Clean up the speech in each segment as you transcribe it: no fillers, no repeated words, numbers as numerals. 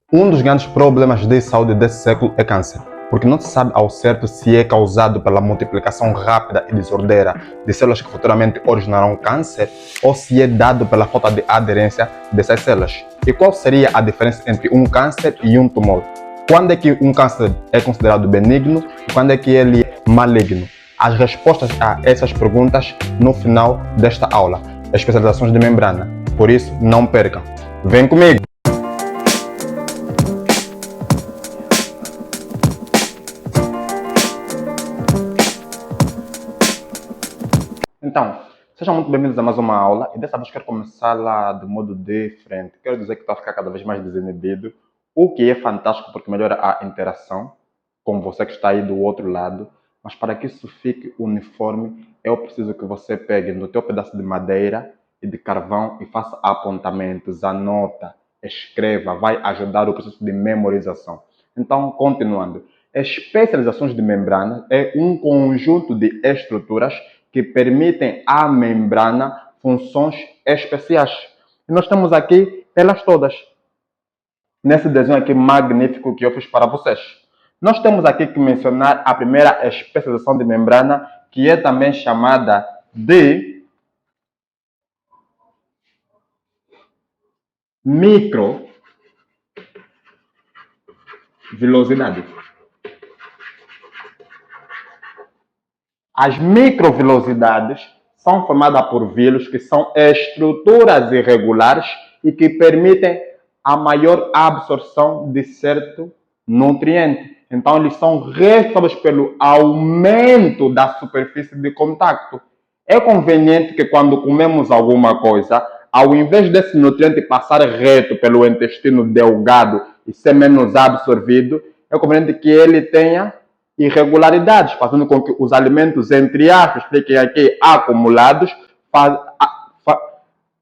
Um dos grandes problemas de saúde desse século é câncer, porque não se sabe ao certo se é causado pela multiplicação rápida e desordeira de células que futuramente originarão câncer ou se é dado pela falta de aderência dessas células. E qual seria a diferença entre um câncer e um tumor? Quando é que um câncer é considerado benigno e quando é que ele é maligno? As respostas a essas perguntas no final desta aula. Especializações de membrana. Por isso, não percam. Vem comigo! Então, sejam muito bem-vindos a mais uma aula e dessa vez quero começá-la de modo diferente. Quero dizer que estou a ficar cada vez mais desinibido, o que é fantástico porque melhora a interação com você que está aí do outro lado, mas para que isso fique uniforme, eu preciso que você pegue no teu pedaço de madeira e de carvão e faça apontamentos, anota, escreva, vai ajudar o processo de memorização. Então, continuando. Especializações de membrana é um conjunto de estruturas que permitem à membrana funções especiais. E nós temos aqui elas todas, nesse desenho aqui magnífico que eu fiz para vocês. Nós temos aqui que mencionar a primeira especialização de membrana, que é também chamada de microvilosidade. As microvilosidades são formadas por vilos que são estruturas irregulares e que permitem a maior absorção de certo nutriente. Então, eles são responsáveis pelo aumento da superfície de contato. É conveniente que quando comemos alguma coisa, ao invés desse nutriente passar reto pelo intestino delgado e ser menos absorvido, é conveniente que ele tenha irregularidades, fazendo com que os alimentos, entre aspas, fiquem aqui acumulados,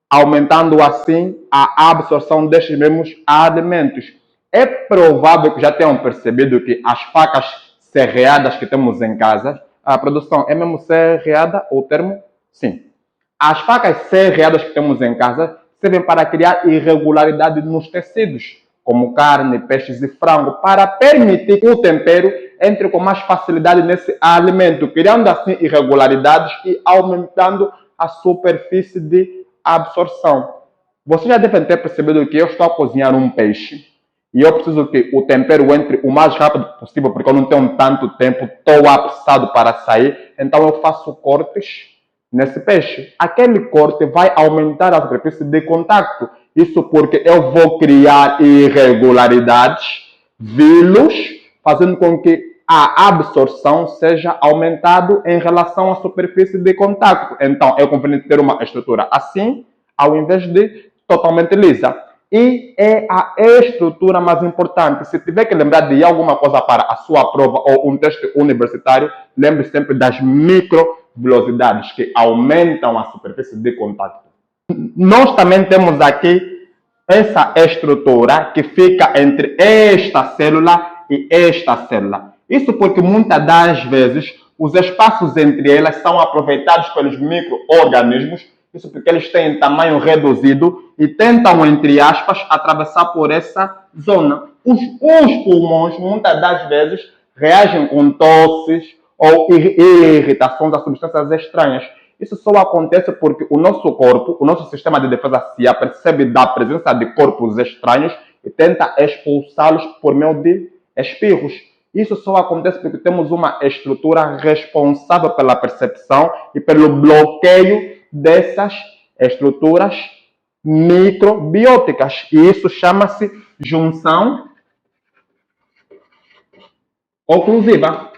aumentando assim a absorção destes mesmos alimentos. É provável que já tenham percebido que as facas serreadas que temos em casa, a produção é mesmo serreada o termo? Sim. As facas serreadas que temos em casa servem para criar irregularidade nos tecidos, como carne, peixes e frango, para permitir que o tempero entre com mais facilidade nesse alimento, criando assim irregularidades e aumentando a superfície de absorção. Vocês já devem ter percebido que eu estou a cozinhar um peixe e eu preciso que o tempero entre o mais rápido possível, porque eu não tenho tanto tempo, estou apressado para sair, então eu faço cortes nesse peixe. Aquele corte vai aumentar a superfície de contato. Isso porque eu vou criar irregularidades, vilos, fazendo com que a absorção seja aumentada em relação à superfície de contato. Então, é conveniente ter uma estrutura assim, ao invés de totalmente lisa. E é a estrutura mais importante. Se tiver que lembrar de alguma coisa para a sua prova ou um texto universitário, lembre sempre das microvilosidades que aumentam a superfície de contato. Nós também temos aqui essa estrutura que fica entre esta célula e esta célula. Isso porque muitas das vezes os espaços entre elas são aproveitados pelos micro-organismos, isso porque eles têm tamanho reduzido e tentam, entre aspas, atravessar por essa zona. Os pulmões, muitas das vezes, reagem com tosses ou irritações a substâncias estranhas. Isso só acontece porque o nosso corpo, o nosso sistema de defesa se apercebe da presença de corpos estranhos e tenta expulsá-los por meio de espirros. Isso só acontece porque temos uma estrutura responsável pela percepção e pelo bloqueio dessas estruturas microbióticas. E isso chama-se junção oclusiva.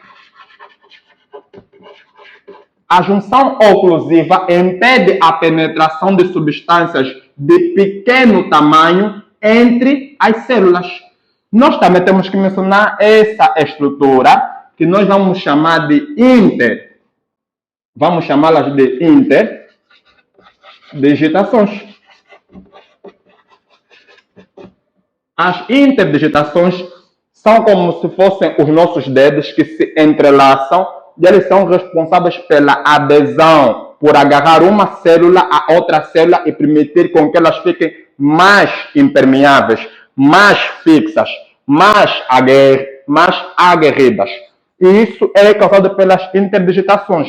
A junção oclusiva impede a penetração de substâncias de pequeno tamanho entre as células. Nós também temos que mencionar essa estrutura que nós vamos chamar de vamos chamá-las de interdigitações. As interdigitações são como se fossem os nossos dedos que se entrelaçam e eles são responsáveis pela adesão, por agarrar uma célula a outra célula e permitir com que elas fiquem mais impermeáveis, mais fixas, mais aguerridas. E isso é causado pelas interdigitações.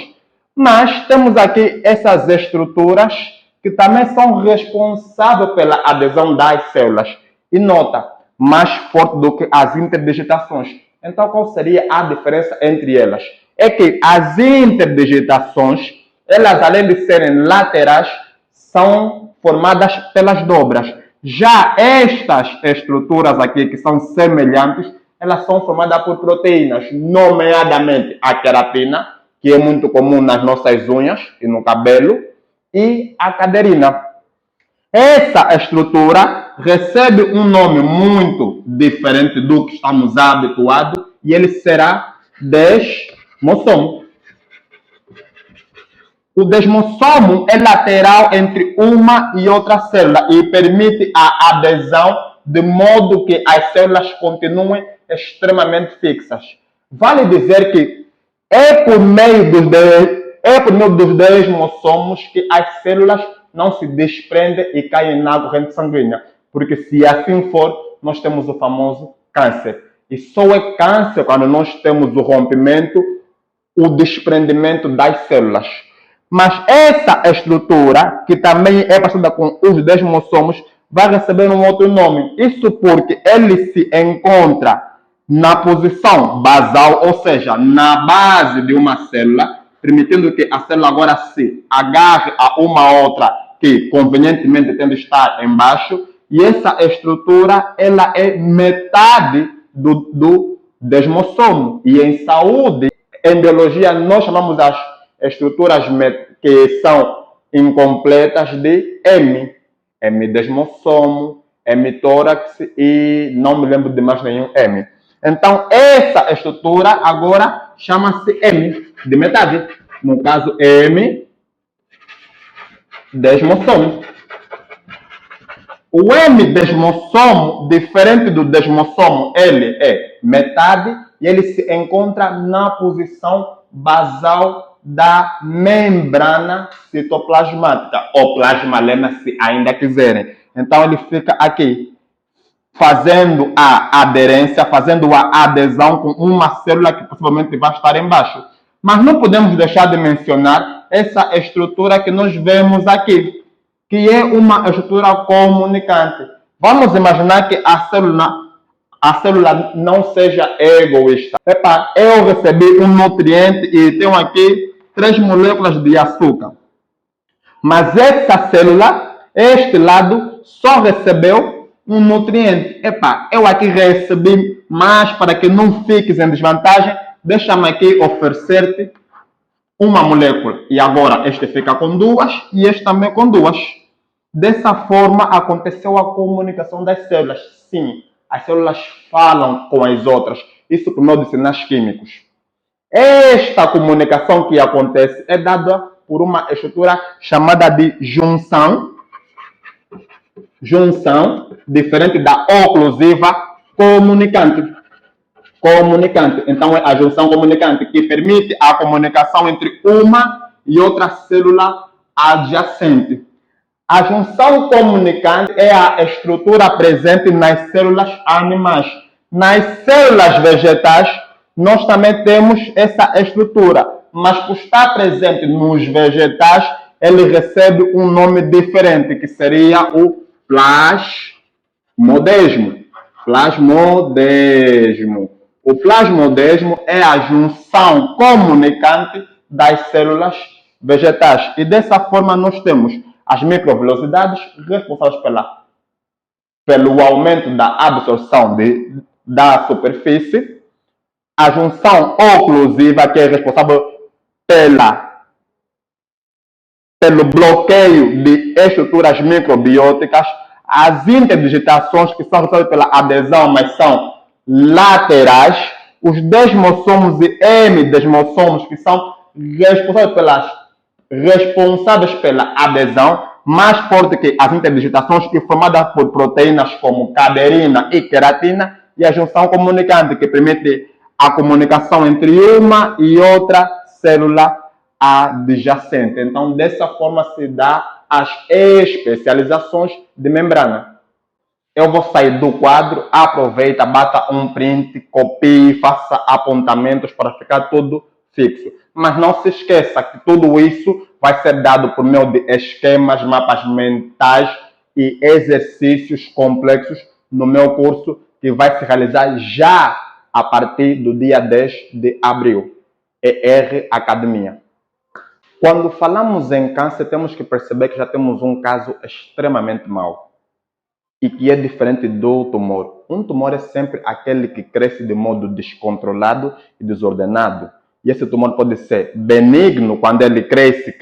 Mas temos aqui essas estruturas que também são responsáveis pela adesão das células. E nota, mais forte do que as interdigitações. Então, qual seria a diferença entre elas? É que as interdigitações, elas além de serem laterais, são formadas pelas dobras. Já estas estruturas aqui, que são semelhantes, elas são formadas por proteínas, nomeadamente a queratina, que é muito comum nas nossas unhas e no cabelo, e a caderina. Essa estrutura recebe um nome muito diferente do que estamos habituados e ele será desmossomo. O desmossomo é lateral entre uma e outra célula e permite a adesão de modo que as células continuem extremamente fixas. Vale dizer que é por meio dos desmossomos que as células não se desprendem e caem na corrente sanguínea. Porque se assim for, nós temos o famoso câncer. E só é câncer quando nós temos o rompimento, o desprendimento das células. Mas essa estrutura, que também é parecida com os desmossomos, vai receber um outro nome. Isso porque ele se encontra na posição basal, ou seja, na base de uma célula, permitindo que a célula agora se agarre a uma outra que convenientemente tem de estar embaixo. E essa estrutura, ela é metade do desmossomo. E em saúde, em biologia, nós chamamos as estruturas que são incompletas de M. M-desmossomo, M-tórax e não me lembro de mais nenhum M. Então, essa estrutura agora chama-se M, de metade. No caso, M-desmossomo. O M-desmossomo, diferente do desmossomo, ele é metade e ele se encontra na posição basal da membrana citoplasmática, ou plasmalema, se ainda quiserem. Então, ele fica aqui, fazendo a aderência, fazendo a adesão com uma célula que possivelmente vai estar embaixo. Mas não podemos deixar de mencionar essa estrutura que nós vemos aqui, que é uma estrutura comunicante. Vamos imaginar que a célula não seja egoísta. Epa, eu recebi um nutriente e tenho aqui 3 moléculas de açúcar. Mas essa célula, este lado, só recebeu um nutriente. Epa, eu aqui recebi mais para que não fiques em desvantagem. Deixa-me aqui oferecer-te uma molécula. E agora este fica com 2 e este também com 2. Dessa forma aconteceu a comunicação das células. Sim, as células falam com as outras. Isso por meio de sinais químicos. Esta comunicação que acontece é dada por uma estrutura chamada de junção. Junção, diferente da oclusiva comunicante. Então, é a junção comunicante que permite a comunicação entre uma e outra célula adjacente. A junção comunicante é a estrutura presente nas células animais. Nas células vegetais, nós também temos essa estrutura, mas por estar presente nos vegetais, ele recebe um nome diferente, que seria o plasmodesmo. O plasmodesmo é a junção comunicante das células vegetais. E dessa forma nós temos as microvelocidades responsáveis pelo aumento da absorção da superfície, a junção oclusiva, que é responsável pelo bloqueio de estruturas microbióticas, as interdigitações, que são responsáveis pela adesão, mas são laterais, os desmossomos e M-desmossomos, que são responsáveis pela adesão, mais forte que as interdigitações, que formadas por proteínas como caderina e queratina, e a junção comunicante, que permite a comunicação entre uma e outra célula adjacente. Então, dessa forma se dá as especializações de membrana. eu vou sair do quadro, aproveita, bata um print, copie, faça apontamentos para ficar tudo fixo. Mas não se esqueça que tudo isso vai ser dado por meio de esquemas, mapas mentais e exercícios complexos no meu curso que vai se realizar já a partir do dia 10 de abril. ER Academia. Quando falamos em câncer, temos que perceber que já temos um caso extremamente mau e que é diferente do tumor. Um tumor é sempre aquele que cresce de modo descontrolado e desordenado. E esse tumor pode ser benigno quando ele cresce,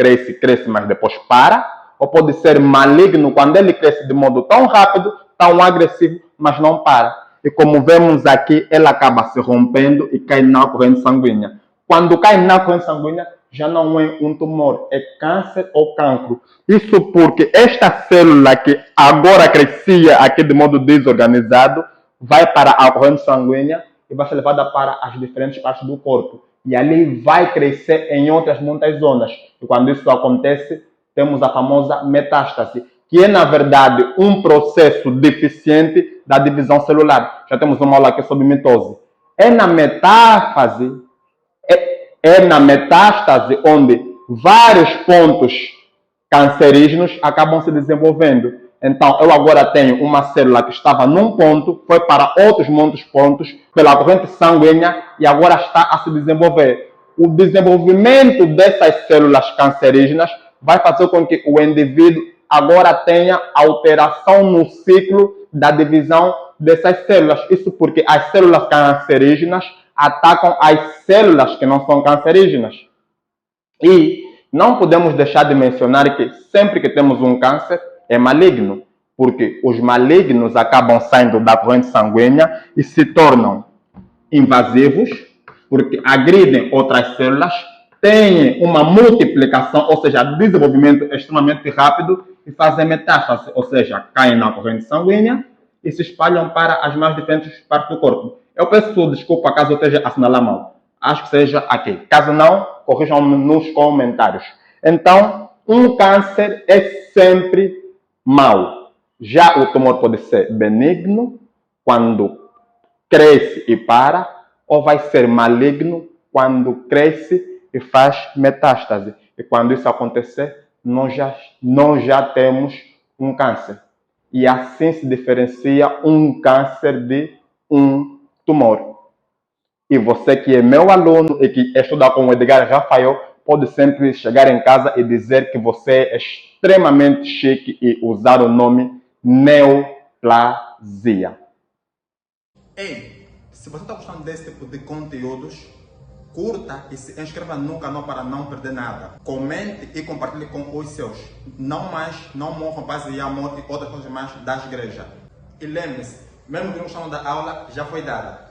mas depois para, ou pode ser maligno quando ele cresce de modo tão rápido, tão agressivo, mas não para. E como vemos aqui, ele acaba se rompendo e cai na corrente sanguínea. Quando cai na corrente sanguínea, já não é um tumor, é câncer ou cancro. Isso porque esta célula que agora crescia aqui de modo desorganizado, vai para a corrente sanguínea e vai ser levada para as diferentes partes do corpo. E ali vai crescer em outras muitas zonas. E quando isso acontece, temos a famosa metástase, que é, na verdade, um processo deficiente da divisão celular. Já temos uma aula aqui sobre mitose. É na metástase onde vários pontos cancerígenos acabam se desenvolvendo. Então, eu agora tenho uma célula que estava num ponto, foi para outros muitos pontos pela corrente sanguínea e agora está a se desenvolver. O desenvolvimento dessas células cancerígenas vai fazer com que o indivíduo agora tenha alteração no ciclo da divisão dessas células. Isso porque as células cancerígenas atacam as células que não são cancerígenas. E não podemos deixar de mencionar que sempre que temos um câncer, é maligno, porque os malignos acabam saindo da corrente sanguínea e se tornam invasivos, porque agridem outras células, têm uma multiplicação, ou seja, desenvolvimento extremamente rápido e fazem metástase, ou seja, caem na corrente sanguínea e se espalham para as mais diferentes partes do corpo. Eu peço desculpa caso eu esteja assinalando mal. Acho que seja aqui. Caso não, corrijam-me nos comentários. Então, um câncer é sempre mau. Já o tumor pode ser benigno, quando cresce e para, ou vai ser maligno, quando cresce e faz metástase. E quando isso acontecer, nós já temos um câncer. E assim se diferencia um câncer de um tumor. E você que é meu aluno e que estuda com o Edgar Rafael, pode sempre chegar em casa e dizer que você é extremamente chique e usar o nome neoplasia. Ei, se você está gostando desse tipo de conteúdos, curta e se inscreva no canal para não perder nada. Comente e compartilhe com os seus. Não morram paz e amor e outras coisas mais das igrejas. E lembre-se, mesmo que não gostam da aula, já foi dada.